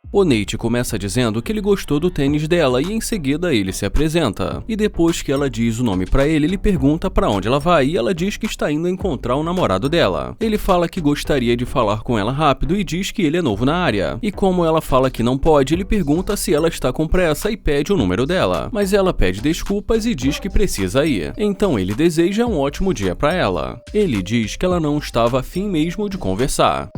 O Nate começa dizendo que ele gostou do tênis dela e em seguida ele se apresenta. E depois que ela diz o nome pra ele, ele pergunta pra onde ela vai e ela diz que está indo encontrar o namorado dela. Ele fala que gostaria de falar com ela rápido e diz que ele é novo na área. E como ela fala que não pode, ele pergunta se ela está com pressa e pede o número dela. Mas ela pede desculpas e diz que precisa ir. Então ele deseja um ótimo dia pra ela. Ele diz que ela não estava afim mesmo de conversar.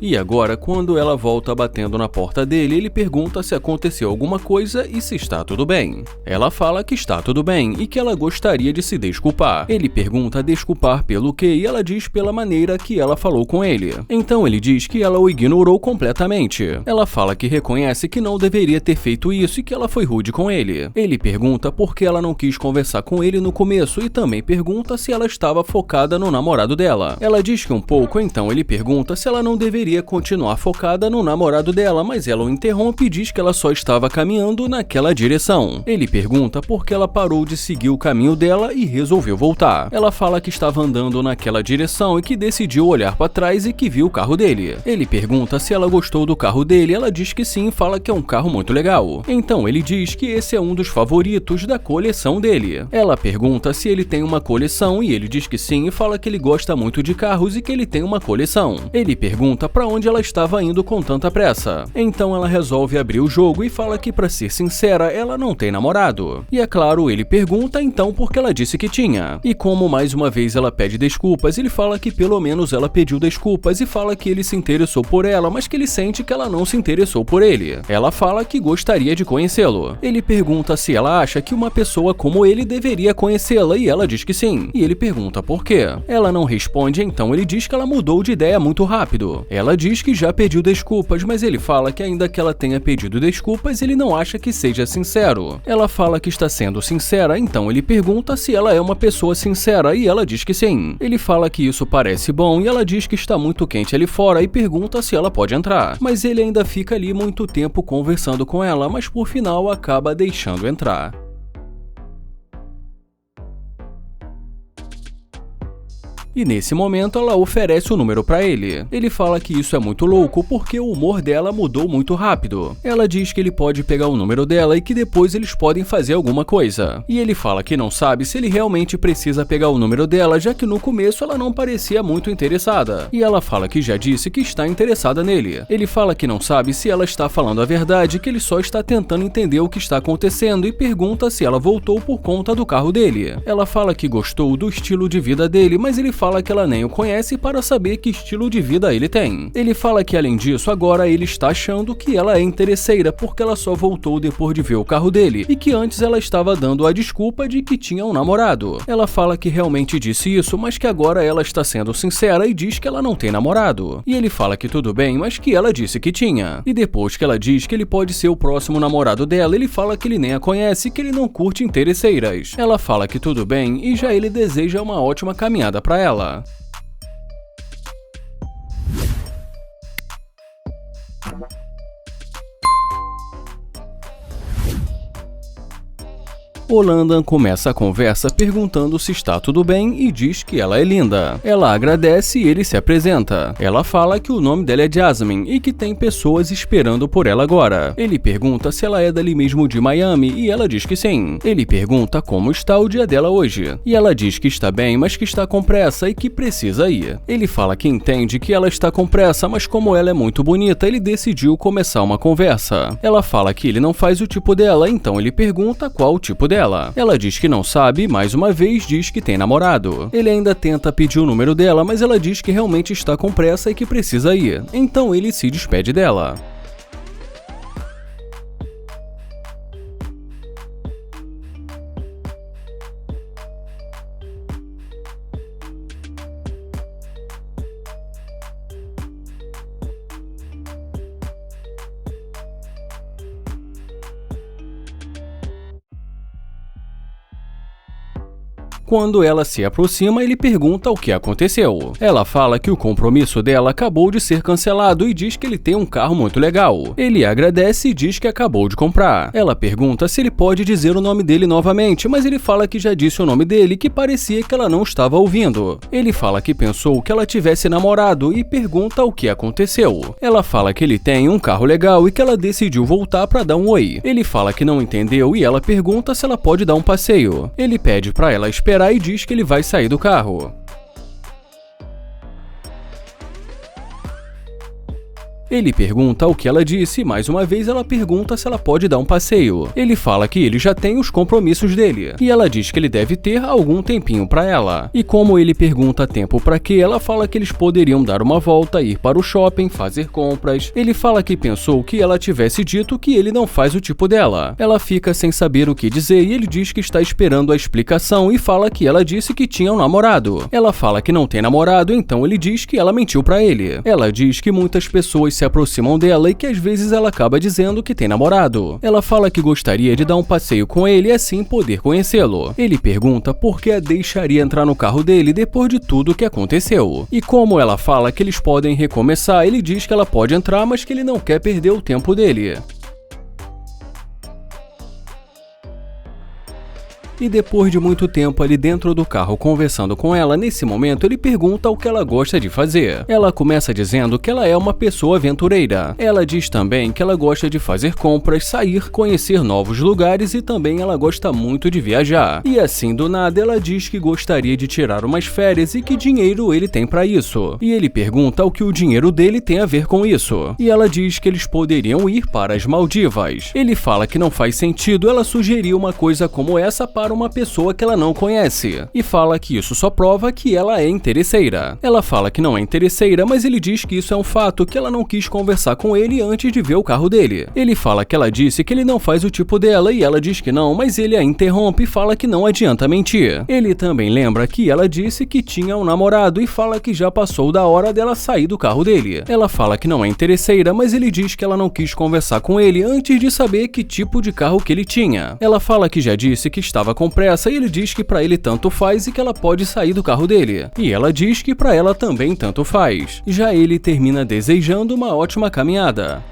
E agora, quando ela volta batendo na porta dele, ele pergunta se aconteceu alguma coisa e se está tudo bem. Ela fala que está tudo bem e que ela gostaria de se desculpar. Ele pergunta desculpar pelo quê e ela diz pela maneira que ela falou com ele. Então ele diz que ela o ignorou completamente. Ela fala que reconhece que não deveria ter feito isso e que ela foi rude com ele. Ele pergunta por que ela não quis conversar com ele no começo e também pergunta se ela estava focada no namorado dela. Ela diz que um pouco, então ele pergunta se ela não deveria continuar focada no namorado dela, mas ela o interrompe e diz que ela só estava caminhando naquela direção. Ele pergunta por que ela parou de seguir o caminho dela e resolveu voltar. Ela fala que estava andando naquela direção e que decidiu olhar para trás e que viu o carro dele. Ele pergunta se ela gostou do carro dele, ela diz que sim e fala que é um carro muito legal. Então ele diz que esse é um dos favoritos da coleção dele. Ela pergunta se ele tem uma coleção e ele diz que sim e fala que ele gosta muito de carros e que ele tem uma coleção. Ele pergunta para onde ela estava indo com tanta pressa. Então ela resolve abrir o jogo e fala que, para ser sincera, ela não tem namorado. E é claro, ele pergunta então porque ela disse que tinha. E como mais uma vez ela pede desculpas, ele fala que pelo menos ela pediu desculpas e fala que ele se interessou por ela, mas que ele sente que ela não se interessou por ele. Ela fala que gostaria de conhecê-lo. Ele pergunta se ela acha que uma pessoa como ele deveria conhecê-la e ela diz que sim. E ele pergunta por quê. Ela não responde, então ele diz que ela mudou de ideia muito rápido. Ela diz que já pediu desculpas, mas ele fala que ainda que ela tenha pedido desculpas, ele não acha que seja sincero. Ela fala que está sendo sincera, então ele pergunta se ela é uma pessoa sincera e ela diz que sim. Ele fala que isso parece bom e ela diz que está muito quente ali fora e pergunta se ela pode entrar. Mas ele ainda fica ali muito tempo conversando com ela, mas por final acaba deixando entrar. E nesse momento ela oferece o número pra ele. Ele fala que isso é muito louco porque o humor dela mudou muito rápido. Ela diz que ele pode pegar o número dela e que depois eles podem fazer alguma coisa. E ele fala que não sabe se ele realmente precisa pegar o número dela, já que no começo ela não parecia muito interessada. E ela fala que já disse que está interessada nele. Ele fala que não sabe se ela está falando a verdade, que ele só está tentando entender o que está acontecendo e pergunta se ela voltou por conta do carro dele. Ela fala que gostou do estilo de vida dele, mas ele fala que ela nem o conhece para saber que estilo de vida ele tem. Ele fala que além disso, agora ele está achando que ela é interesseira porque ela só voltou depois de ver o carro dele e que antes ela estava dando a desculpa de que tinha um namorado. Ela fala que realmente disse isso, mas que agora ela está sendo sincera e diz que ela não tem namorado. E ele fala que tudo bem, mas que ela disse que tinha. E depois que ela diz que ele pode ser o próximo namorado dela, ele fala que ele nem a conhece e que ele não curte interesseiras. Ela fala que tudo bem e já ele deseja uma ótima caminhada para ela. O Landon começa a conversa perguntando se está tudo bem e diz que ela é linda. Ela agradece e ele se apresenta. Ela fala que o nome dela é Jasmine e que tem pessoas esperando por ela agora. Ele pergunta se ela é dali mesmo de Miami e ela diz que sim. Ele pergunta como está o dia dela hoje. E ela diz que está bem, mas que está com pressa e que precisa ir. Ele fala que entende que ela está com pressa, mas como ela é muito bonita, ele decidiu começar uma conversa. Ela fala que ele não faz o tipo dela, então ele pergunta qual o tipo dela. Ela diz que não sabe e mais uma vez diz que tem namorado. Ele ainda tenta pedir o número dela, mas ela diz que realmente está com pressa e que precisa ir. Então ele se despede dela. Quando ela se aproxima, ele pergunta o que aconteceu. Ela fala que o compromisso dela acabou de ser cancelado e diz que ele tem um carro muito legal. Ele agradece e diz que acabou de comprar. Ela pergunta se ele pode dizer o nome dele novamente, mas ele fala que já disse o nome dele e que parecia que ela não estava ouvindo. Ele fala que pensou que ela tivesse namorado e pergunta o que aconteceu. Ela fala que ele tem um carro legal e que ela decidiu voltar para dar um oi. Ele fala que não entendeu e ela pergunta se ela pode dar um passeio. Ele pede para ela esperar e diz que ele vai sair do carro. Ele pergunta o que ela disse e mais uma vez ela pergunta se ela pode dar um passeio. Ele fala que ele já tem os compromissos dele e ela diz que ele deve ter algum tempinho para ela. E como ele pergunta tempo para quê, ela fala que eles poderiam dar uma volta, ir para o shopping, fazer compras. Ele fala que pensou que ela tivesse dito que ele não faz o tipo dela. Ela fica sem saber o que dizer e ele diz que está esperando a explicação e fala que ela disse que tinha um namorado. Ela fala que não tem namorado, então ele diz que ela mentiu para ele. Ela diz que muitas pessoas se aproximam dela e que às vezes ela acaba dizendo que tem namorado. Ela fala que gostaria de dar um passeio com ele e assim poder conhecê-lo. Ele pergunta por que a deixaria entrar no carro dele depois de tudo o que aconteceu. E como ela fala que eles podem recomeçar, ele diz que ela pode entrar, mas que ele não quer perder o tempo dele. E depois de muito tempo ali dentro do carro conversando com ela, nesse momento ele pergunta o que ela gosta de fazer. Ela começa dizendo que ela é uma pessoa aventureira. Ela diz também que ela gosta de fazer compras, sair, conhecer novos lugares e também ela gosta muito de viajar. E assim do nada ela diz que gostaria de tirar umas férias e que dinheiro ele tem para isso. E ele pergunta o que o dinheiro dele tem a ver com isso. E ela diz que eles poderiam ir para as Maldivas. Ele fala que não faz sentido ela sugerir uma coisa como essa para uma pessoa que ela não conhece, e fala que isso só prova que ela é interesseira. Ela fala que não é interesseira, mas ele diz que isso é um fato, que ela não quis conversar com ele antes de ver o carro dele. Ele fala que ela disse que ele não faz o tipo dela e ela diz que não, mas ele a interrompe e fala que não adianta mentir. Ele também lembra que ela disse que tinha um namorado e fala que já passou da hora dela sair do carro dele. Ela fala que não é interesseira, mas ele diz que ela não quis conversar com ele antes de saber que tipo de carro que ele tinha. Ela fala que já disse que estava com pressa e ele diz que pra ele tanto faz e que ela pode sair do carro dele. E ela diz que pra ela também tanto faz. Já ele termina desejando uma ótima caminhada.